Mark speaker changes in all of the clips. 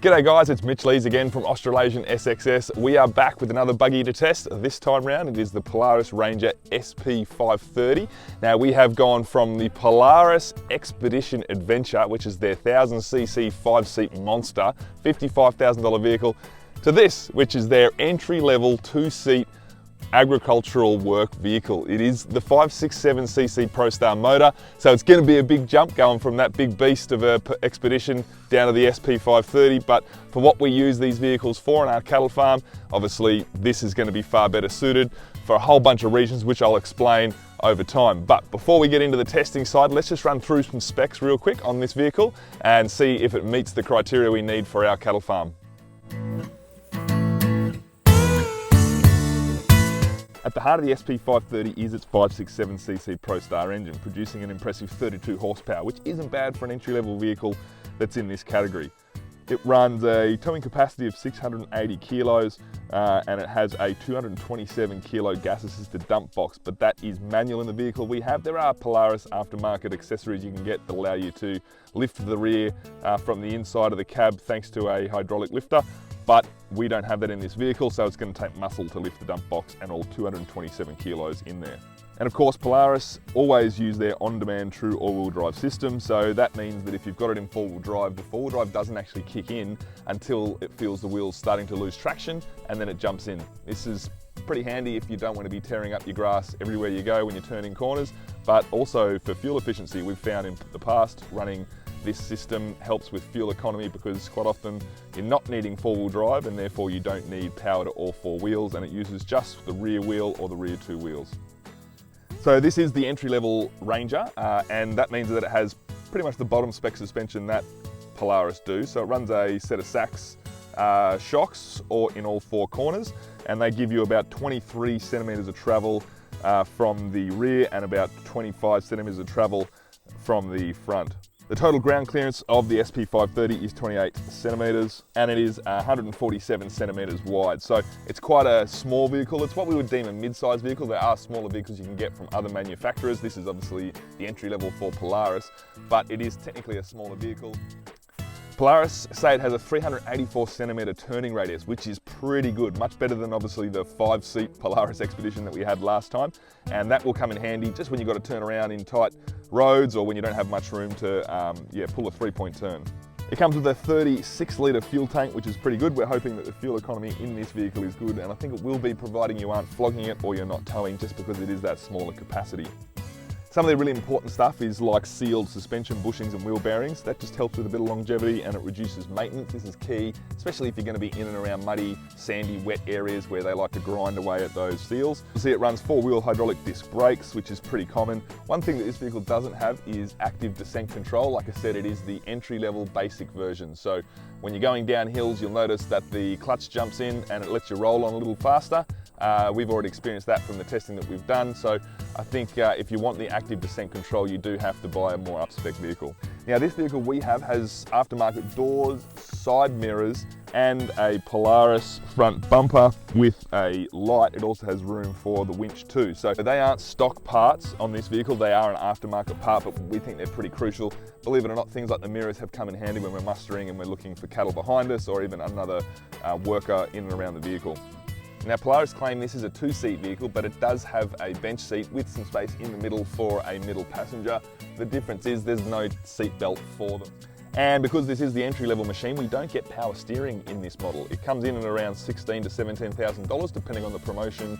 Speaker 1: G'day guys, it's Mitch Lees again from Australasian SXS. We are back with another buggy to test. This time round it is the Polaris Ranger SP530. Now we have gone from the Polaris Expedition Adventure, which is their 1000cc 5-seat monster, $55,000 vehicle, to this, which is their entry-level 2-seat agricultural work vehicle. It is the 567cc ProStar motor, so it's going to be a big jump going from that big beast of a Expedition down to the SP530, but for what we use these vehicles for in our cattle farm, obviously this is going to be far better suited for a whole bunch of reasons, which I'll explain over time. But before we get into the testing side, let's just run through some specs real quick on this vehicle and see if it meets the criteria we need for our cattle farm. At the heart of the SP530 is its 567cc ProStar engine, producing an impressive 32 horsepower, which isn't bad for an entry-level vehicle that's in this category. It runs a towing capacity of 680 kilos and it has a 227 kilo gas-assisted dump box, but that is manual in the vehicle we have. There are Polaris aftermarket accessories you can get that allow you to lift the rear from the inside of the cab thanks to a hydraulic lifter. But we don't have that in this vehicle, so it's going to take muscle to lift the dump box and all 227 kilos in there. And of course, Polaris always use their on-demand true all-wheel drive system, so that means that if you've got it in four-wheel drive, the four-wheel drive doesn't actually kick in until it feels the wheels starting to lose traction, and then it jumps in. This is pretty handy if you don't want to be tearing up your grass everywhere you go when you're turning corners, but also for fuel efficiency. We've found in the past running this system helps with fuel economy because quite often you're not needing four-wheel drive and therefore you don't need power to all four wheels, and it uses just the rear wheel or the rear two wheels. So this is the entry-level Ranger and that means that it has pretty much the bottom spec suspension that Polaris do. So it runs a set of Sachs shocks or in all four corners, and they give you about 23 centimeters of travel from the rear and about 25 centimeters of travel from the front. The total ground clearance of the SP530 is 28 centimeters and it is 147 centimeters wide. So it's quite a small vehicle. It's what we would deem a mid-sized vehicle. There are smaller vehicles you can get from other manufacturers. This is obviously the entry level for Polaris, but it is technically a smaller vehicle. Polaris say it has a 384 centimeter turning radius, which is pretty good, much better than obviously the 5-seat Polaris Expedition that we had last time. And that will come in handy just when you've got to turn around in tight roads or when you don't have much room to pull a 3-point turn. It comes with a 36-litre fuel tank, which is pretty good. We're hoping that the fuel economy in this vehicle is good, and I think it will be, providing you aren't flogging it or you're not towing, just because it is that smaller capacity. Some of the really important stuff is like sealed suspension bushings and wheel bearings. That just helps with a bit of longevity and it reduces maintenance. This is key, especially if you're going to be in and around muddy, sandy, wet areas where they like to grind away at those seals. You'll see it runs 4-wheel hydraulic disc brakes, which is pretty common. One thing that this vehicle doesn't have is active descent control. Like I said, it is the entry-level basic version. So when you're going down hills, you'll notice that the clutch jumps in and it lets you roll on a little faster. We've already experienced that from the testing that we've done, so I think if you want the active descent control, you do have to buy a more up-spec vehicle. Now this vehicle we have has aftermarket doors, side mirrors, and a Polaris front bumper with a light. It also has room for the winch too. So they aren't stock parts on this vehicle, they are an aftermarket part, but we think they're pretty crucial. Believe it or not, things like the mirrors have come in handy when we're mustering and we're looking for cattle behind us or even another worker in and around the vehicle. Now Polaris claim this is a 2-seat vehicle, but it does have a bench seat with some space in the middle for a middle passenger. The difference is there's no seat belt for them. And because this is the entry-level machine, we don't get power steering in this model. It comes in at around $16,000 to $17,000 depending on the promotion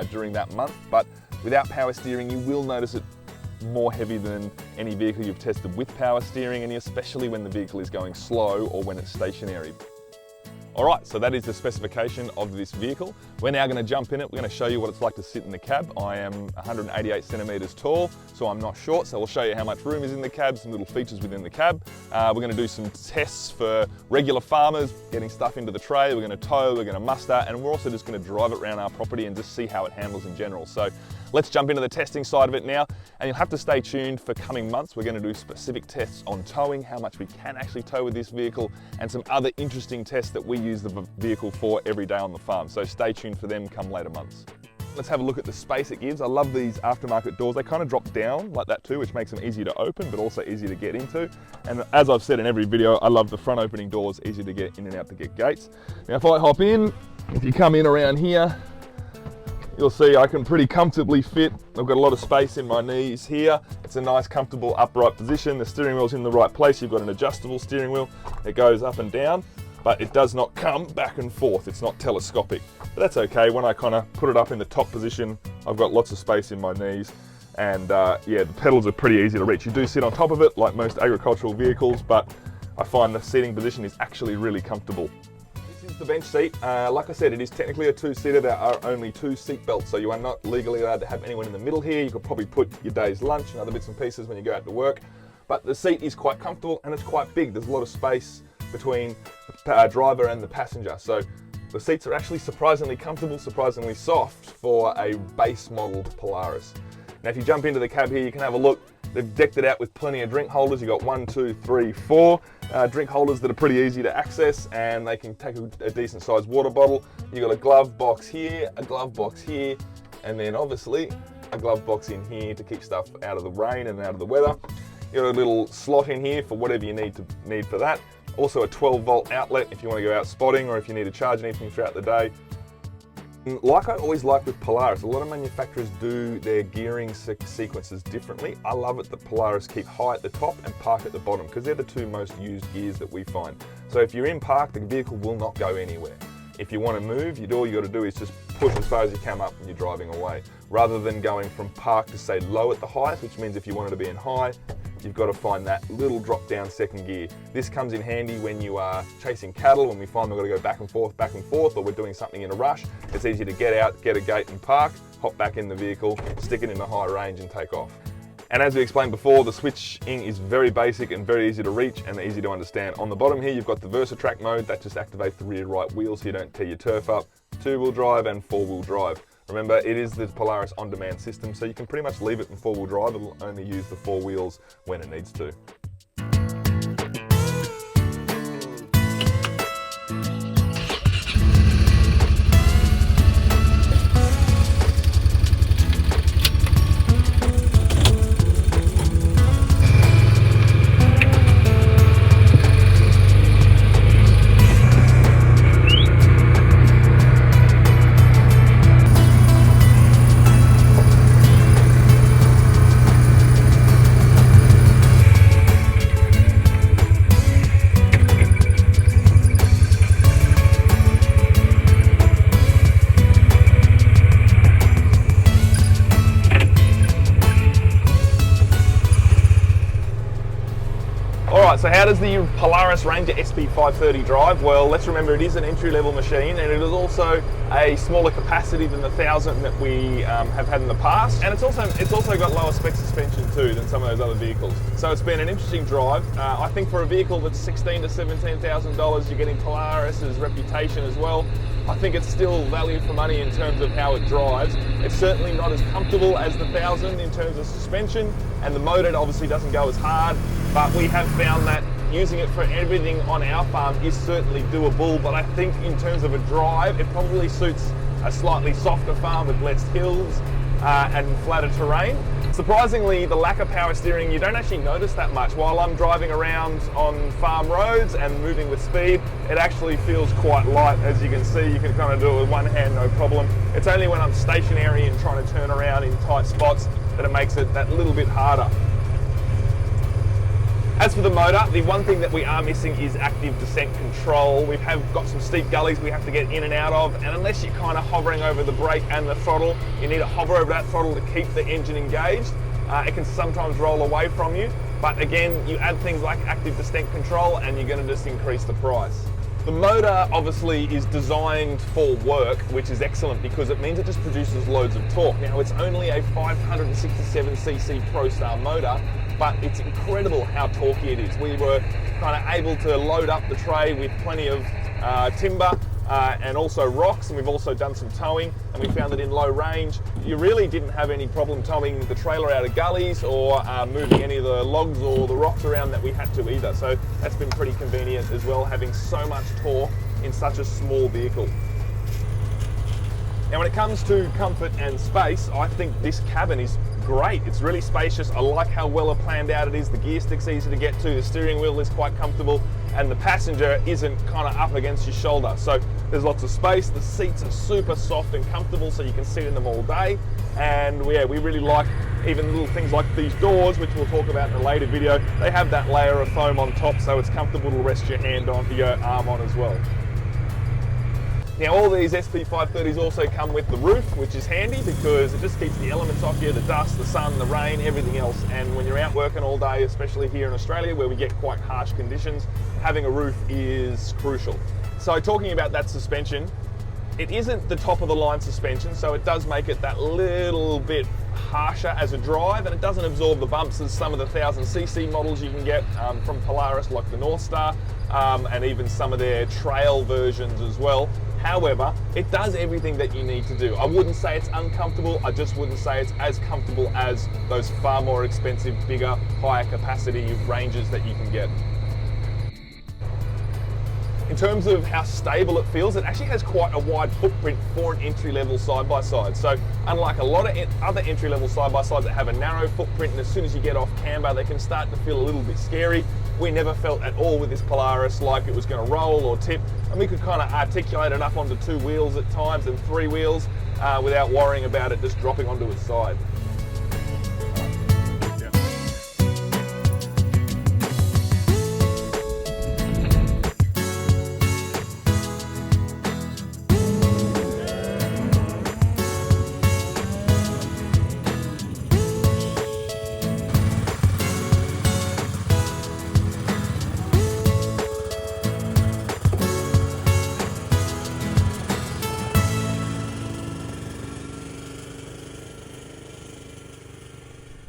Speaker 1: during that month, but without power steering you will notice it more heavy than any vehicle you've tested with power steering, and especially when the vehicle is going slow or when it's stationary. Alright, so that is the specification of this vehicle. We're now going to jump in it. We're going to show you what it's like to sit in the cab. I am 188 centimeters tall, so I'm not short, so we'll show you how much room is in the cab, some little features within the cab. We're going to do some tests for regular farmers, getting stuff into the tray. We're going to tow, we're going to muster, and we're also just going to drive it around our property and just see how it handles in general. So let's jump into the testing side of it now, and you'll have to stay tuned for coming months. We're going to do specific tests on towing, how much we can actually tow with this vehicle, and some other interesting tests that we use the vehicle for every day on the farm. So stay tuned for them come later months. let's have a look at the space it gives. I love these aftermarket doors. They kind of drop down like that too, which makes them easy to open, but also easy to get into. And as I've said in every video, I love the front opening doors, easy to get in and out to get gates. Now, if I hop in, if you come in around here, you'll see I can pretty comfortably fit. I've got a lot of space in my knees here. It's a nice, comfortable, upright position. The steering wheel's in the right place. You've got an adjustable steering wheel. It goes up and down, but it does not come back and forth. It's not telescopic, but that's okay. When I kind of put it up in the top position, I've got lots of space in my knees, and yeah, the pedals are pretty easy to reach. You do sit on top of it like most agricultural vehicles, but I find the seating position is actually really comfortable. This is the bench seat. Like I said, it is technically a two-seater. There are only 2 seat belts, so you are not legally allowed to have anyone in the middle here. You could probably put your day's lunch and other bits and pieces when you go out to work, but the seat is quite comfortable and it's quite big. There's a lot of space between the driver and the passenger. So the seats are actually surprisingly comfortable, surprisingly soft for a base modeled Polaris. Now, if you jump into the cab here, you can have a look. They've decked it out with plenty of drink holders. You've got 1, 2, 3, 4 drink holders that are pretty easy to access, and they can take a decent sized water bottle. You've got a glove box here, a glove box here, and then obviously a glove box in here to keep stuff out of the rain and out of the weather. You've got a little slot in here for whatever you need for that. Also a 12-volt outlet if you want to go out spotting or if you need to charge anything throughout the day. Like I always like with Polaris, a lot of manufacturers do their gearing sequences differently. I love it that Polaris keep high at the top and park at the bottom, because they're the 2 most used gears that we find. So if you're in park, the vehicle will not go anywhere. If you want to move, all you got to do is just push as far as you can up when you're driving away, rather than going from park to say low at the highest, which means if you wanted to be in high, you've got to find that little drop down second gear. This comes in handy when you are chasing cattle, when we find we've got to go back and forth, or we're doing something in a rush. It's easy to get out, get a gate and park, hop back in the vehicle, stick it in the high range and take off. And as we explained before, the switching is very basic and very easy to reach and easy to understand. On the bottom here, you've got the VersaTrack mode. That just activates the rear right wheel so you don't tear your turf up. 2-wheel drive and 4-wheel drive. Remember, it is the Polaris on-demand system, so you can pretty much leave it in 4-wheel drive. It'll only use the 4 wheels when it needs to. Alright, so how does the Polaris Ranger SP530 drive? Well, let's remember it is an entry-level machine, and it is also a smaller capacity than the 1000 that we have had in the past, and it's also got lower spec suspension too than some of those other vehicles. So it's been an interesting drive. I think for a vehicle that's $16,000 to $17,000, you're getting Polaris's reputation as well. I think it's still value for money in terms of how it drives. It's certainly not as comfortable as the 1000 in terms of suspension, and the motor obviously doesn't go as hard, but we have found that using it for everything on our farm is certainly doable. But I think in terms of a drive, it probably suits a slightly softer farm with less hills and flatter terrain. Surprisingly, the lack of power steering, you don't actually notice that much. While I'm driving around on farm roads and moving with speed, it actually feels quite light. As you can see, you can kind of do it with one hand, no problem. It's only when I'm stationary and trying to turn around in tight spots that it makes it that little bit harder. As for the motor, the one thing that we are missing is active descent control. We have got some steep gullies we have to get in and out of, and unless you're kind of hovering over the brake and the throttle, you need to hover over that throttle to keep the engine engaged. It can sometimes roll away from you, but again, you add things like active descent control and you're going to just increase the price. The motor obviously is designed for work, which is excellent because it means it just produces loads of torque. Now, it's only a 567cc ProStar motor, but it's incredible how torquey it is. We were kind of able to load up the tray with plenty of timber and also rocks, and we've also done some towing, and we found that in low range you really didn't have any problem towing the trailer out of gullies or moving any of the logs or the rocks around that we had to either. So that's been pretty convenient as well, having so much torque in such a small vehicle. Now when it comes to comfort and space, I think this cabin is great. It's really spacious. I like how well planned out it is. The gear stick's easy to get to, the steering wheel is quite comfortable, and the passenger isn't kind of up against your shoulder. So there's lots of space. The seats are super soft and comfortable, so you can sit in them all day. And yeah, we really like even little things like these doors, which we'll talk about in a later video. They have that layer of foam on top, so it's comfortable to rest your hand on, your arm on as well. Now all these SP530s also come with the roof, which is handy because it just keeps the elements off you, the dust, the sun, the rain, everything else. And when you're out working all day, especially here in Australia where we get quite harsh conditions, having a roof is crucial. So talking about that suspension, it isn't the top of the line suspension, so it does make it that little bit harsher as a drive, and it doesn't absorb the bumps as some of the 1000cc models you can get from Polaris, like the North Star, and even some of their trail versions as well. However, it does everything that you need to do. I wouldn't say it's uncomfortable, I just wouldn't say it's as comfortable as those far more expensive, bigger, higher capacity Rangers that you can get. In terms of how stable it feels, it actually has quite a wide footprint for an entry-level side-by-side. So unlike a lot of other entry-level side-by-sides that have a narrow footprint, and as soon as you get off camber, they can start to feel a little bit scary. We never felt at all with this Polaris like it was going to roll or tip, and we could kind of articulate it up onto 2 wheels at times and 3 wheels without worrying about it just dropping onto its side.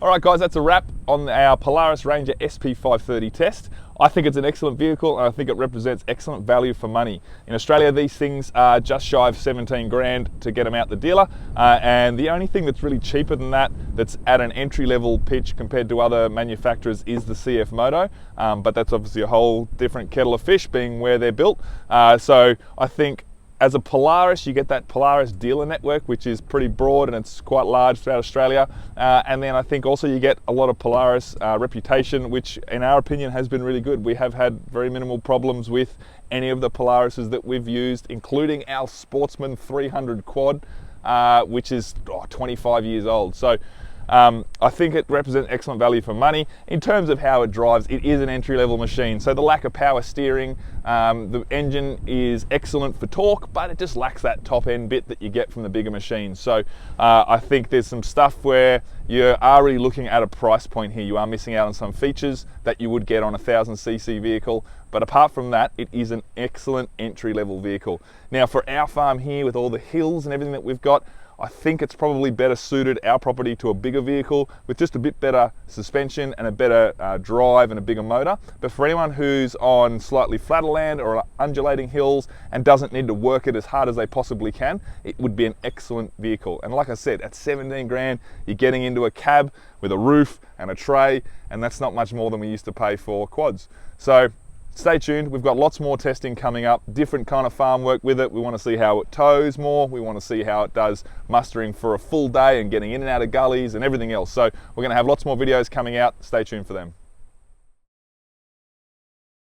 Speaker 1: Alright guys, that's a wrap on our Polaris Ranger SP530 test. I think it's an excellent vehicle and I think it represents excellent value for money. In Australia these things are just shy of 17 grand to get them out the dealer, and the only thing that's really cheaper than that that's at an entry level pitch compared to other manufacturers is the CF Moto, but that's obviously a whole different kettle of fish being where they're built. So I think as a Polaris, you get that Polaris dealer network, which is pretty broad and it's quite large throughout Australia. And then I think also you get a lot of Polaris reputation, which in our opinion has been really good. We have had very minimal problems with any of the Polarises that we've used, including our Sportsman 300 quad, which is 25 years old. So I think it represents excellent value for money. In terms of how it drives, it is an entry-level machine. So the lack of power steering, the engine is excellent for torque, but it just lacks that top-end bit that you get from the bigger machines. So I think there's some stuff where you are really looking at a price point here. You are missing out on some features that you would get on a 1000cc vehicle. But apart from that, it is an excellent entry-level vehicle. Now for our farm here, with all the hills and everything that we've got, I think it's probably better suited, our property, to a bigger vehicle with just a bit better suspension and a better drive and a bigger motor. But for anyone who's on slightly flatter land or undulating hills and doesn't need to work it as hard as they possibly can, it would be an excellent vehicle. And like I said, at 17 grand, you're getting into a cab with a roof and a tray, and that's not much more than we used to pay for quads. So stay tuned, we've got lots more testing coming up, different kind of farm work with it. We want to see how it tows more, we want to see how it does mustering for a full day and getting in and out of gullies and everything else. So we're going to have lots more videos coming out, stay tuned for them.